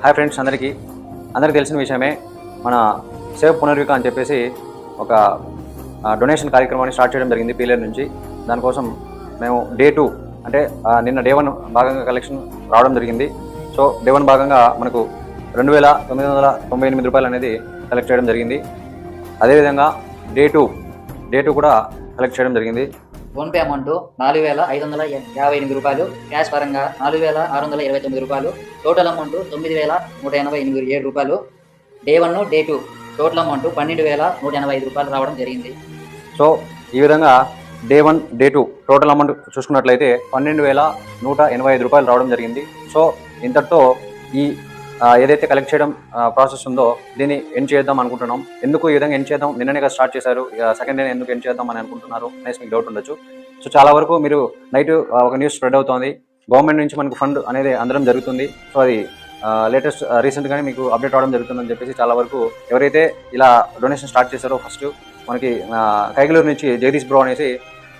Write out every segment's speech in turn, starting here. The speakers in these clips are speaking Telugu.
హాయ్ ఫ్రెండ్స్, అందరికీ తెలిసిన విషయమే. మన సేవ్ పునర్విక అని చెప్పేసి ఒక డొనేషన్ కార్యక్రమాన్ని స్టార్ట్ చేయడం జరిగింది పీలేరు నుంచి. దానికోసం మేము డే 2 అంటే నిన్న డే 1 భాగంగా కలెక్షన్ రావడం జరిగింది. సో డే 1 భాగంగా మనకు 2,998 రూపాయలు అనేది కలెక్ట్ చేయడం జరిగింది. అదేవిధంగా డే 2 కూడా కలెక్ట్ చేయడం జరిగింది. ఫోన్పే అమౌంట్ 4,558 రూపాయలు, క్యాష్ పరంగా 4,629 రూపాయలు, టోటల్ అమౌంట్ 9,187 రూపాయలు. డే 1 డే 2 టోటల్ అమౌంట్ 12,185 రూపాయలు రావడం జరిగింది. సో ఈ విధంగా డే 1 డే 2 టోటల్ అమౌంట్ చూసుకున్నట్లయితే 12,185 రూపాయలు రావడం జరిగింది. సో ఇంతటితో ఈ ఏదైతే కలెక్ట్ చేయడం ప్రాసెస్ ఉందో దీన్ని ఎండ్ చేద్దాం అనుకుంటున్నాం. ఎందుకు ఈ విధంగా ఎండ్ చేద్దాం, నిన్ననే స్టార్ట్ చేశారు, సెకండ్ డే ఎందుకు ఎండ్ చేద్దాం అని అనుకుంటున్నారు అనేసి మీకు డౌట్ ఉండొచ్చు. సో చాలా వరకు మీరు నైట్ ఒక న్యూస్ స్ప్రెడ్ అవుతోంది, గవర్నమెంట్ నుంచి మనకు ఫండ్ అనేది అందడం జరుగుతుంది. సో అది లేటెస్ట్ రీసెంట్గానే మీకు అప్డేట్ అవడం జరుగుతుందని చెప్పేసి చాలా వరకు ఎవరైతే ఇలా డొనేషన్ స్టార్ట్ చేశారో ఫస్ట్ మనకి కైగలూరు నుంచి జగదీష్ బ్రో అనేసి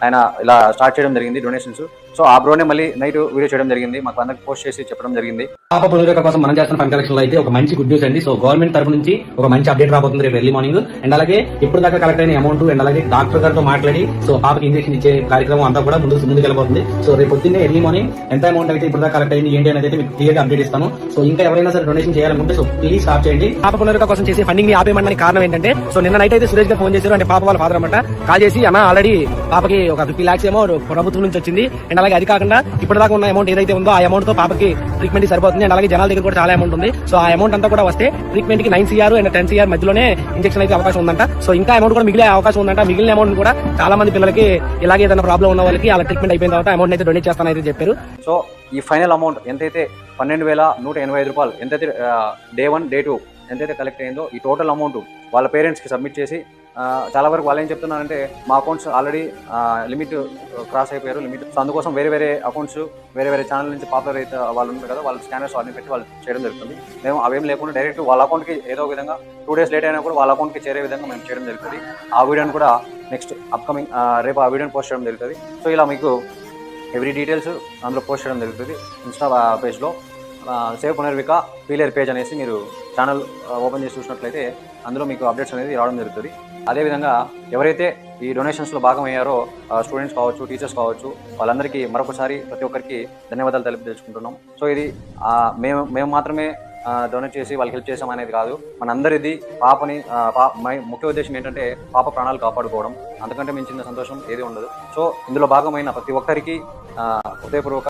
ఆయన ఇలా స్టార్ట్ చేయడం జరిగింది డొనేషన్స్. సో ఆ బ్రోనే మళ్ళీ నైట్ వీడియో చేయడం జరిగింది, మాకు అందరికి పోస్ట్ చేసి చెప్పడం జరిగింది. పాప పునరుక కోసం మనం చేస్తున్న ఫండ్ కలెక్షన్ లో అయితే ఒక మంచి గుడ్ న్యూస్ అండి. సో గవర్నమెంట్ తరఫు నుంచి ఒక మంచి అప్డేట్ రాబోతుంది రేపు ఎర్లీ మార్నింగ్. అండ్ అలాగే ఇప్పుడు దాకా కలెక్ట్ అయిన అమౌంట్ అండ్ అలాగే డాక్టర్ గారితో మాట్లాడి సో పాపకి ఇంజెక్షన్ ఇచ్చే కార్యక్రమం అంతా కూడా ముందుకు వెళ్ళబోతుంది. సో రేపు పొద్దున్నే ఎర్లీ మార్నింగ్ ఎంత అమౌంట్ అయితే ఇప్పుడు దాకా కలెక్ట్ అయింది ఏంటి అనేది అయితే మీకు క్లియర్ గా అప్డేట్ ఇస్తాను. సో ఇంకా ఎవరైనా సరే డొనేషన్ చేయాలనుకుంటే సో ప్లీజ్ స్టార్ట్ చేయండి. పాప పునరుక కోసం చేసి ఫండింగ్ ని ఆపేయడానికి కారణం ఏంటంటే సో నిన్న నైట్ అయితే సురేష్ గారు ఫోన్ చేశారు, అంటే పాప వాళ్ళ ఫాదర్ అన్నమాట. కాల్ చేసి అన్న ఆల్రెడీ పాపకి ఒక 50 lakhs ఏమో ప్రభుత్వం నుంచి వచ్చింది, అండ్ అలాగే అది కాకుండా ఇప్పటిదాకా ఉన్న అమౌంట్ ఏదైతే ఉందో ఆ అమౌంట్ తో పాపకి ట్రీట్మెంట్ సరిపోతుంది. అండ్ అలాగే జనాల దగ్గర కూడా చాలా అమౌంట్ ఉంది. సో ఆ అమౌంట్ అంతా కూడా వస్తే ట్రీట్మెంట్ కి 9 CR అండ్ 10 CR మధ్యలోనే ఇంజెక్షన్ అయితే అవకాశం ఉందంట. సో ఇంకా అమౌంట్ కూడా మిగిలే అవకాశం ఉందంట. మిగిలిన అమౌంట్ కూడా చాలా మంది పిల్లలకి ఇలాగే ఏదైనా ప్రాబ్లం ఉన్న వాళ్ళకి అలా ట్రీట్మెంట్ అయిపోయిన తర్వాత అమౌంట్ అయితే డొనేట్ చేస్తానైతే చెప్పారు. సో ఈ ఫైనల్ అమౌంట్ ఎంతైతే 12,185 రూపాయలు ఎంతైతే డే 1 డే 2 ఎంతైతే కలెక్ట్ అయిందో ఈ టోటల్ అమౌంట్ వాళ్ళ పేరెంట్స్కి సబ్మిట్ చేసి చాలా వరకు వాళ్ళు ఏం చెప్తున్నారంటే మా అకౌంట్స్ ఆల్రెడీ లిమిట్ క్రాస్ అయిపోయారు లిమిట్. సో అందుకోసం వేరే అకౌంట్స్ వేరే ఛానల్ నుంచి పాపులర్ అయితే వాళ్ళు ఉన్నారు కదా, వాళ్ళు స్కానర్స్ వాళ్ళని పెట్టి వాళ్ళు చేయడం జరుగుతుంది. మేము అవేం లేకుండా డైరెక్ట్ వాళ్ళ అకౌంట్కి ఏదో ఒక విధంగా 2 days లేట్ అయినా కూడా వాళ్ళ అకౌంట్కి చేరే విధంగా మేము చేయడం జరుగుతుంది. ఆ వీడియోని కూడా నెక్స్ట్ అప్కమింగ్ రేపు ఆ వీడియోని పోస్ట్ చేయడం జరుగుతుంది. సో ఇలా మీకు ఎవ్రీ డీటెయిల్స్ అందులో పోస్ట్ చేయడం జరుగుతుంది. ఇన్స్టా పేజ్లో సేవ్ పునర్విక పీలేరు పేజ్ అనేసి మీరు ఛానల్ ఓపెన్ చేసి చూసినట్లయితే అందులో మీకు అప్డేట్స్ అనేది రావడం జరుగుతుంది. అదేవిధంగా ఎవరైతే ఈ డొనేషన్స్లో భాగమయ్యారో స్టూడెంట్స్ కావచ్చు, టీచర్స్ కావచ్చు, వాళ్ళందరికీ మరొకసారి ప్రతి ఒక్కరికి ధన్యవాదాలు తెలుసుకుంటున్నాం. సో ఇది మేము మాత్రమే డొనేట్ చేసి వాళ్ళకి హెల్ప్ చేసాం అనేది కాదు, మనందరిది పాపని ముఖ్య ఉద్దేశం ఏంటంటే పాప ప్రాణాలు కాపాడుకోవడం, అంతకంటే మించిన సంతోషం ఏది ఉండదు. సో ఇందులో భాగమైన ప్రతి ఒక్కరికి హృదయపూర్వక